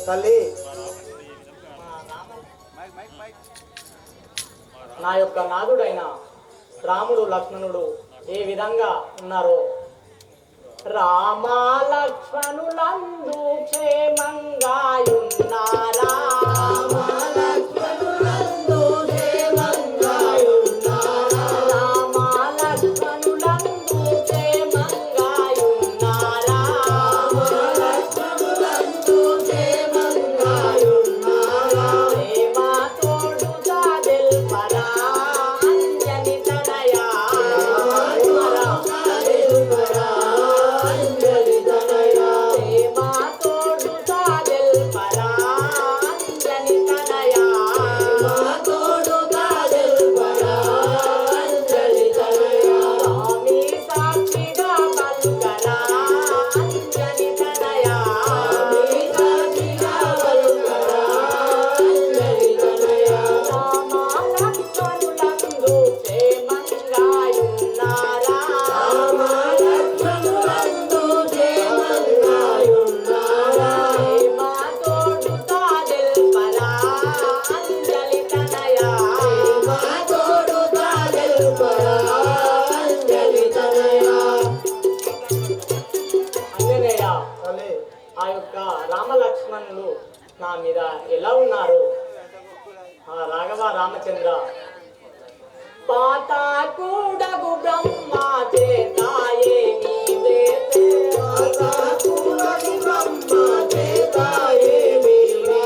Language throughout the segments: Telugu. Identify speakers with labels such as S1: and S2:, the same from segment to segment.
S1: తల్లి
S2: నా యొక్క నాదుడైన రాముడు లక్ష్మణుడు ఏ విధంగా ఉన్నారో రామా లక్ష్మణులందు క్షేమంగా ఉన్నారా ఆ యొక్క రామ లక్ష్మణులు నా మీద ఎలా ఉన్నారు ఆ రాఘవ రామచంద్ర పాతాకూడగు బ్రహ్మ చేతాయే నీవే పాతాకూడగు బ్రహ్మ చేతాయే నీవే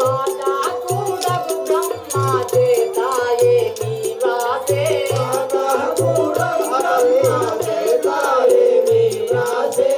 S2: పాతాకూడగు బ్రహ్మ చేతాయే నీవాసే పాతాకూడగు బ్రహ్మ చేతాయే నీవాసే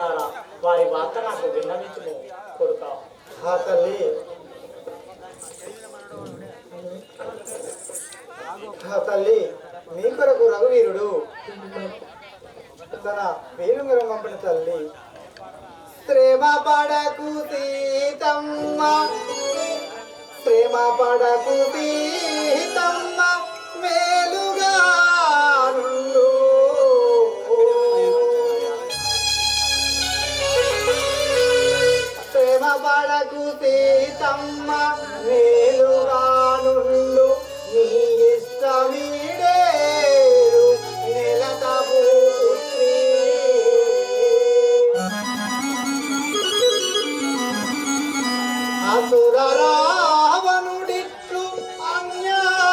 S2: ద్వారా వారి వార్త నాకు విన్నవించుము కొడుక.
S1: ఆ తల్లి మీ కొరకు రఘువీరుడు తన వేలుంగరం పంపిన తల్లి. శ్రమ పడకు సీతమ్మ, శ్రమ పడకు సీతమ్మ, మేలుగా నుండు. శ్రమ పడకు సీతమ్మ, మేలుగా నుండు. నీ ఇష్టమీడేరు నెలతపు పుత్రి. అసుర రావణుడిట్లు అన్యాయంబుగాను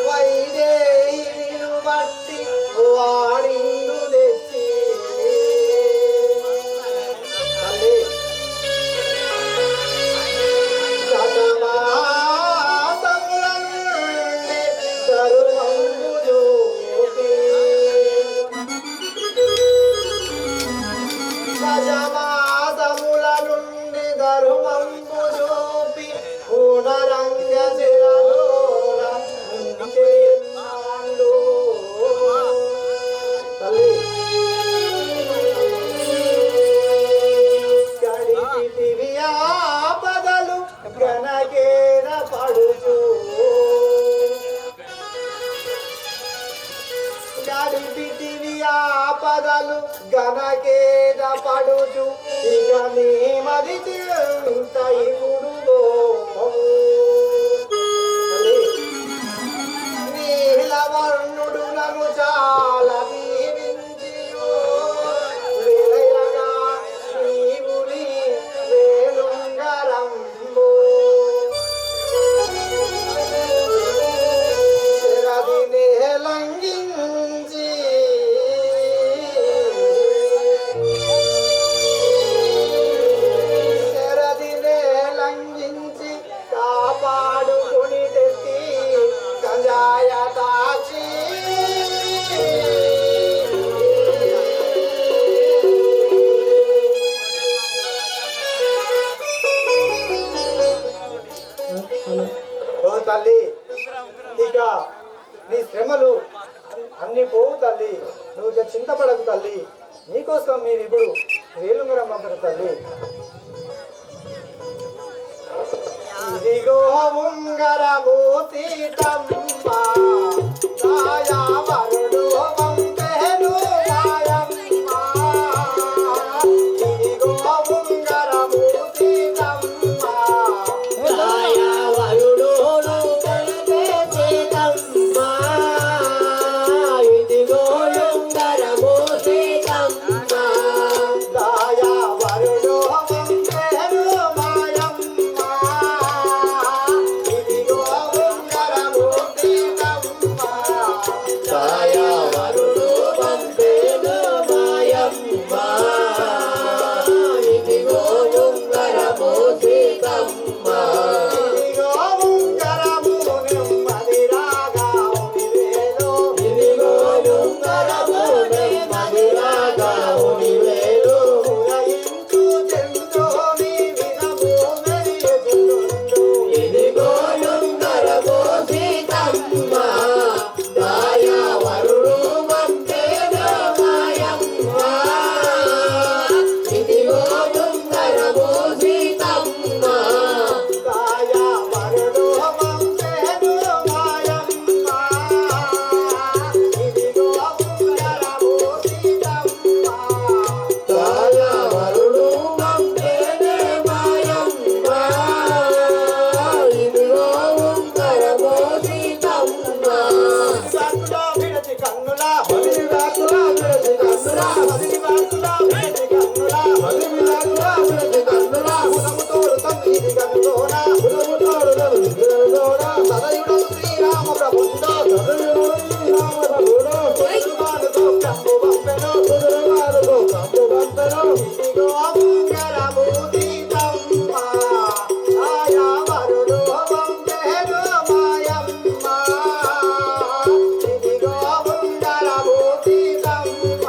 S1: వైదేహిని బట్టి వాడిందు తెచ్చి. తల్లి శతమాసముల నుండి ధర్మంబు చూపి, శతమాసముల నుండి ధర్మంబు చూపి పూర్ణరంగ శిరలోన ఉంచేనాడు. తల్లి గడిపితివి ఆపదలు గనకేర పడుచు, గడిపితివి ఆపదలు గనకేర పడుచు. ఇక నీ మది ఇప్పుడు నీలవర్ణుడు నన్ను చాలా దీవించి విలయగా నీవుని వేలుంగరంబు శరదినే లంఘించి శరదినే లంఘించి కాపాడుకొని తెచ్చి కంజాయతాక్షి. ఓ తల్లి, ఇక నీ శ్రమలు అన్ని పోవు తల్లి. నువ్వు ఇక చింతపడకు తల్లి. నీకోసం మీ ఇప్పుడు వేలుంగరం పంపరు తల్లి. ఇదిగో ఉంగరము సీతమ్మ, దయావరుడు పంపెను మాయమ్మ. ఇదిగో ఉంగరము సీతమ్మ, దయావరుడు పంపె సీతమ్మ. ఇదిగో ఉంగరము సీతమ్మ, దయావరుడు పంపెను మాయమ్మ. ఇదిగో ఉంగరము సీతమ్మ, దయావరుడు పంపెను మాయమ్మ. ఇదిగో ఉంగరము సీతమ్మ. ఇదిగో ఉంగరము నెమ్మది రాగా ఉనివేలో. ఇదిగో ఉంగరము నెమ్మది రాగా ఉనివేలో. ఉదయించు చంద్రుని వినము మెరియుచుండు. ఇదిగో ఉంగరము సీతమ్మ, దయావరుడు పంపెను మాయమ్మ. ఇదిగో ఉంగరము సీతమ్మ, దయావరుడు పంపెను మాయమ్మ. ఇదిగో ఉంగరము సీతమ్మ, దయావరుడు పంపెను మాయమ్మ. ఇదిగో ఉంగరము సీతమ్మ. సత్తులో విడచి కన్నులా బలివాకులా విడచి కన్నులా బలివాకులా విడచి కన్నులా బలివాకులా విడచి కన్నులా ఉదము తోడు తమ్మిది కన్నులోనా ఉదము తోడు తమ్మిది కన్నులోనా సదయుడు శ్రీరామ ప్రభుండో సదయుడు శ్రీరామ ప్రభుడో సుదురువాడుతో కంపు పంపెను సుదురువాడుతో కంపు పంపెను. ఇదిగో ఉంగరము సీతమ్మ, దయావరుడు పంపెను మాయమ్మ. ఇదిగో ఉంగరము సీతమ్మ,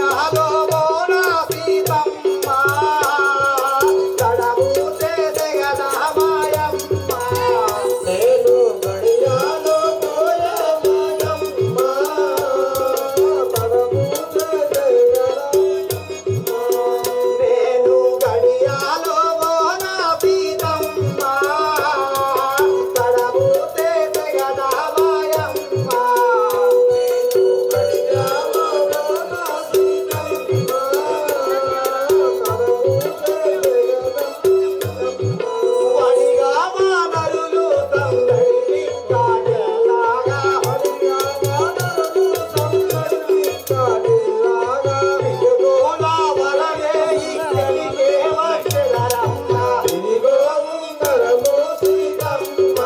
S1: గడియాలో మోనా సీతమ్మ తడబూతే తెగదా మాయమ్మ నేను గడియాలో పోయే మాయమ్మ తడబూతే తెగదా నేను గడియాలో మోనా సీతమ్మ తడబూతే తెగదా మాయమ్మ వడిగా మానరులు తంగడి కాటలాగా వడిగా మానరులు తంగడి కాటలాగా విడుగోలా వలనే ఇక్కడికే వచ్చెదరమ్మ ఇదిగో ఉంగరము సీతమ్మ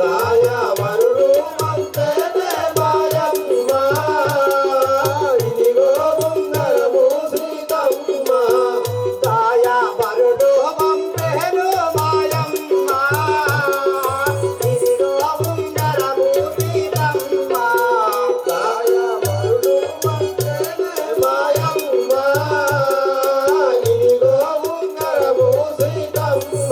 S1: దాయవరుడు మంతెనే మాయమ్మ ఇదిగో ఉంగరము సీతమ్మ దాయవరుడు మంతెను మాయమ్మ ఇదిగో ఉంగరము సీతమ్మ దాయవరుడు మంతెనే మాయమ్మ ఇదిగో ఉంగరము సీతమ్మ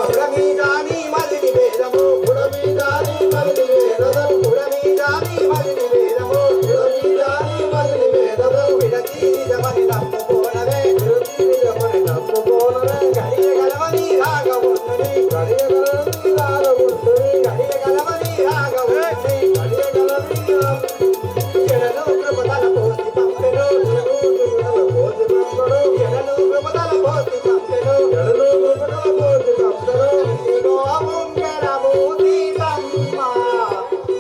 S1: ఉడమీదాని మదిని వేదము ఉడమీదాని మదిని వేదము ఉడమీదాని మదిని వేదము ఉడమీదాని మదిని వేదము విడచి నిజమని నమ్ముకోనవే విడచి నిజమని నమ్ముకోనవే గడియ గలవని రాగవున్నది గడియ గలవని రాగవున్నది గడియ గలవని రాగవున్నది గడియ గలవని ఎడలు కృపదల పోతి పంపెను ఎడలు కృపదల పోతి పంపెను ఎడలు కృపదల పోతి పంపెను ఇదిగో ఉంగరము సీతమ్మ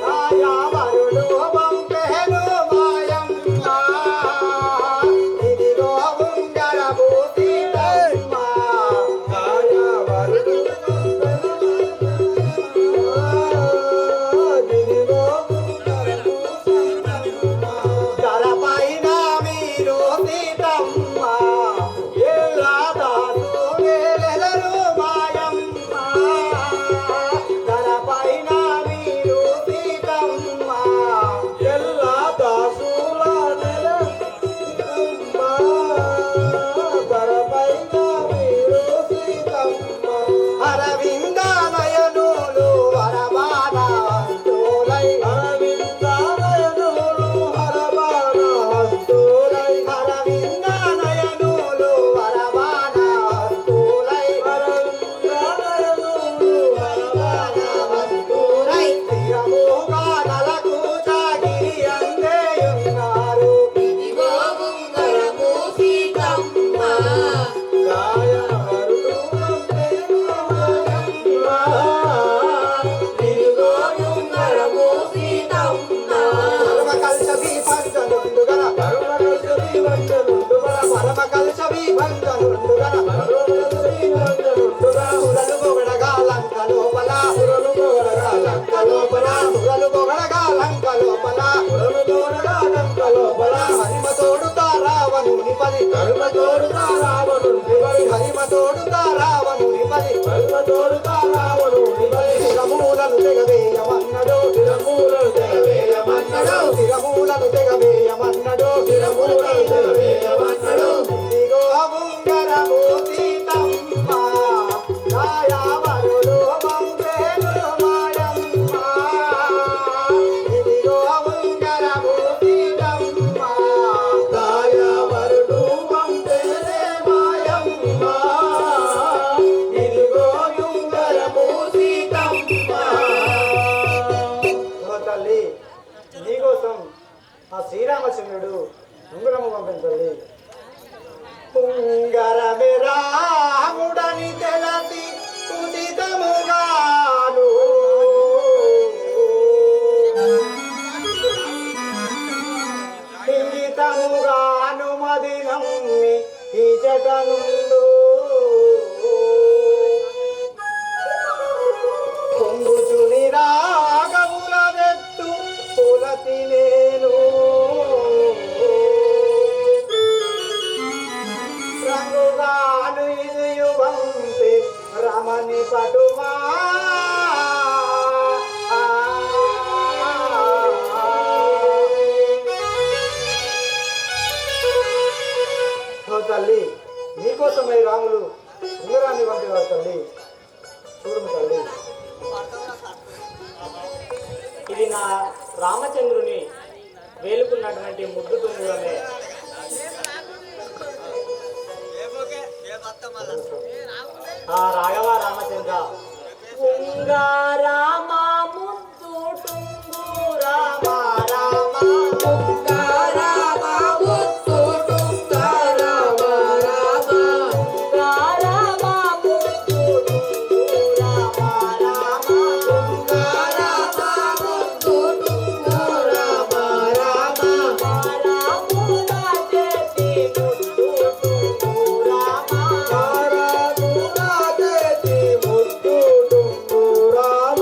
S1: దాయవరుడు పంపెను మాయమ్మ ఇదిగో ఉంగరము సీతమ్మ దాయవరుడు పంపెను ఇదిగో ఉంగరము సీతమ్మ తలపైన మీరు సీతమ్మ ఎల్లాదాసు వేలెదరు మాయమ్మ తలపైన మీరు సీతమ్మ ఎల్లాదాసుల నెలమ్మ తలపైన మీరు సీతమ్మ అరవింద నయనులు వరబాణాస్తులై అరవింద నయనులు వరబాణాస్తులై అరవింద నయనులు వరబాణాస్తులై అరవింద నయనులు వరబాణాస్తులై స్థిరముగా నలకు చాగిరి అందేయున్నారు ఇదిగో ఉంగరము సీతమ్మ దాయవరుడు పంపెను మాయమ్మ ఇదిగో ఉంగరము సీతమ్మ పరమ కల్సవి పంచనుండుగల పరమ కల్సవి పంచనుండుగల పరమ కల్సవి పంచనుండుగల పరమ కల్సవి పంచనుండుగల సురలు పొగడగా లంక లోపల సురలు పొగడగా లంక లోపల సురలు పొగడగా లంక లోపల సురలు పొగడగా లంక లోపల హరిమ తోడుతా రావణుని పది హరిమ తోడుతా రావణుని పది హరిమ తోడుతా రావణుని పది హరిమ తోడుతా రావణుని పది శిరమూలను తెగవేయమన్నడు శిరమూలను తెగవేయమన్నడు శిరమూలను తెగవేయమన్నడు శిరమూలను తెగవేయమన్నడు ఇదిగో ఉంగరము సీతమ్మ దాయవరుడు పంపెను మాయమ్మ ఇదిగో ఉంగరము సీతమ్మ దాయవరుడు పంపెనే మాయమ్మ ఇదిగో ఉంగరము సీతమ్మ ఓ తల్లి నీకోసం ఆ శ్రీరామచంద్రుడు ఉంగరము పంపించండి ఉంగరమే రాముడని తెలసి ఉదితముగాను ఇంగితముగాను మదినమ్మి ఈ జగనుండు కొంగుచుని రాగముల వెట్టు పులతి నేను రంగుగాను ఇది వంపి రమణి పటుమా తల్లి మీకోసమై రాములు ఉంగరాన్ని పంపినారు తల్లి. చూడము తల్లి.
S2: ఇది నా రామచంద్రుని వేలుకున్నటువంటి ముద్దు తుంగురమే. ఆ రాఘవ రామచంద్ర ఉంగారామ ముద్దు టుంగురామ రామ ఉంగారామ ముద్దు టుంగురామ రామ ఉంగారామ ముద్దు టుంగురామ రామ ఉంగారామ ముద్దు టుంగురామ రామ రాముల చేతి ముద్దు టుంగురామ
S1: రాముల చేతి ముద్దు టుంగురామ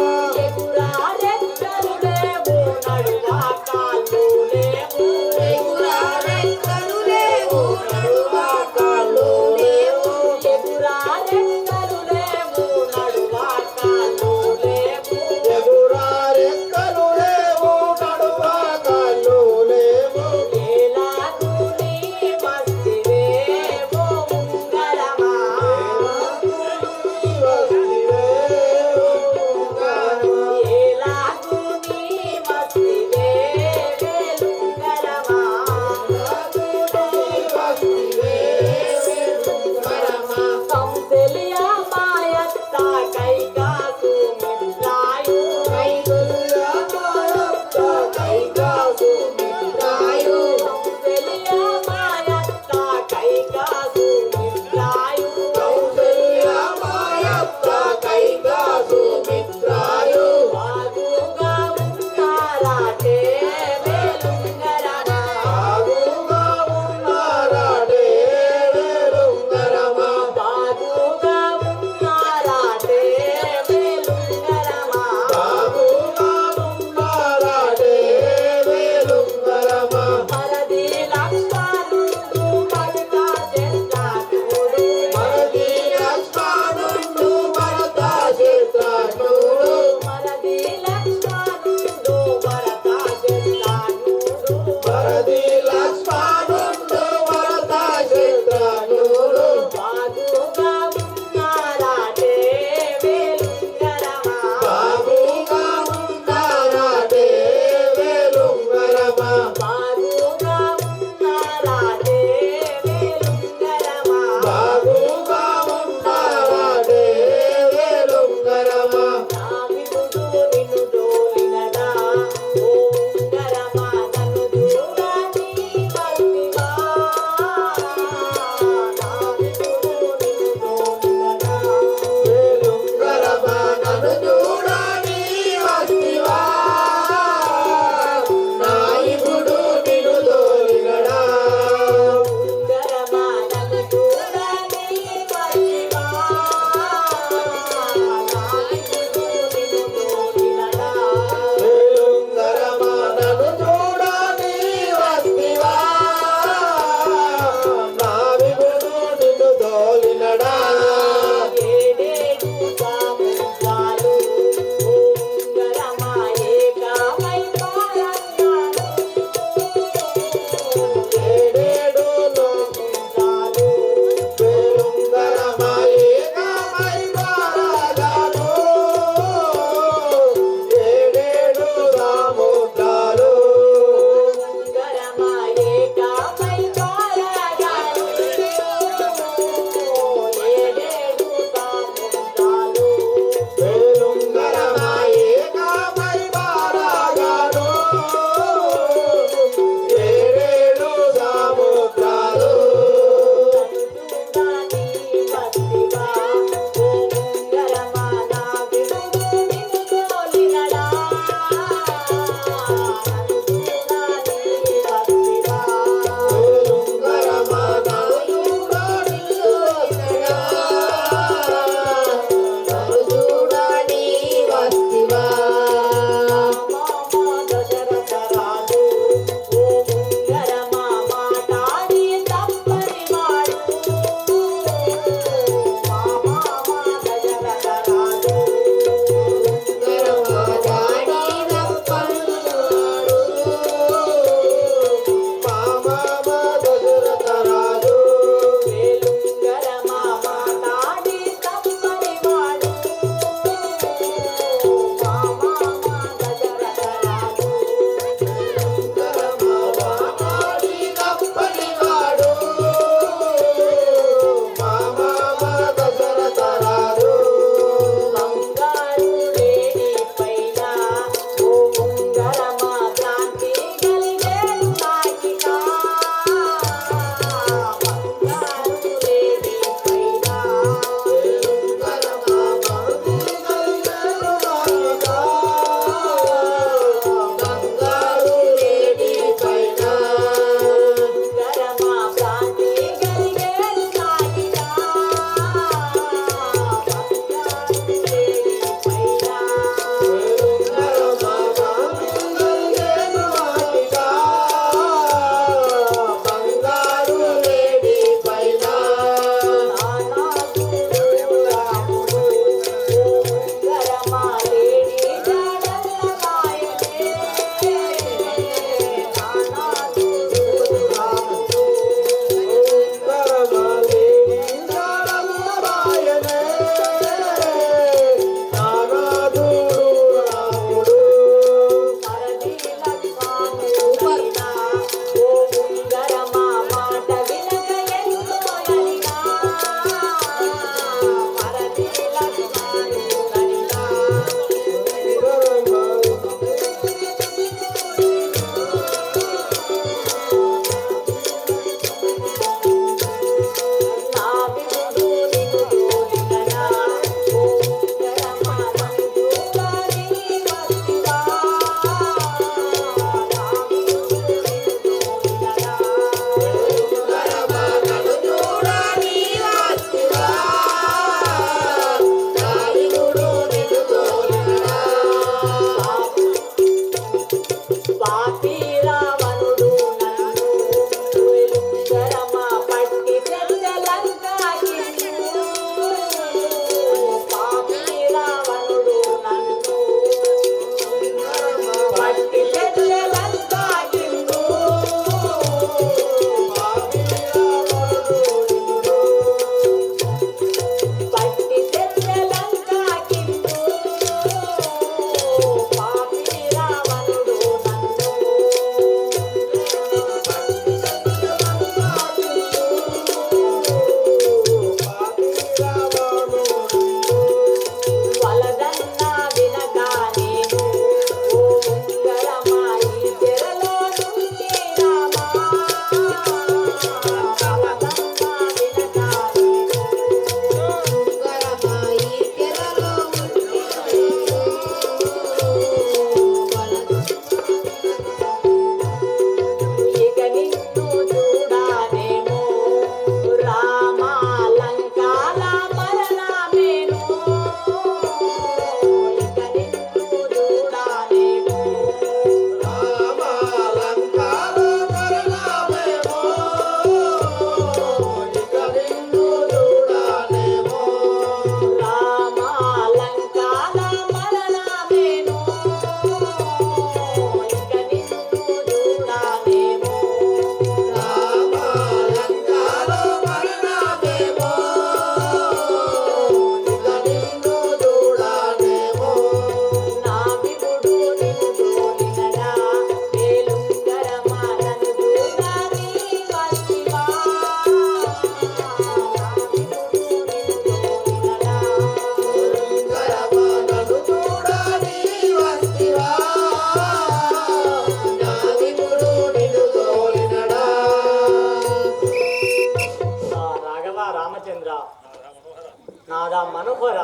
S2: నాదా మనోహర,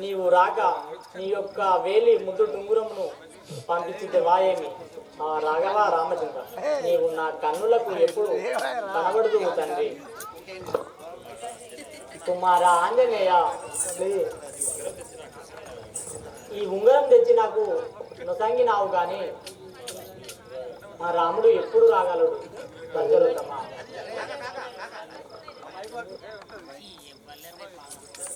S2: నీవు రాక నీ యొక్క వేలి ముద్దు టుంగురమును పంపించితే వాయేమి. ఆ రాఘవ రామచంద్ర, నీవు నా కన్నులకు ఎప్పుడు కనబడుతూ తండ్రి. కుమార ఆంజనేయ, ఈ ఉంగరం తెచ్చి నాకు నొసంగినావు కానీ మా రాముడు ఎప్పుడు రాగలడు?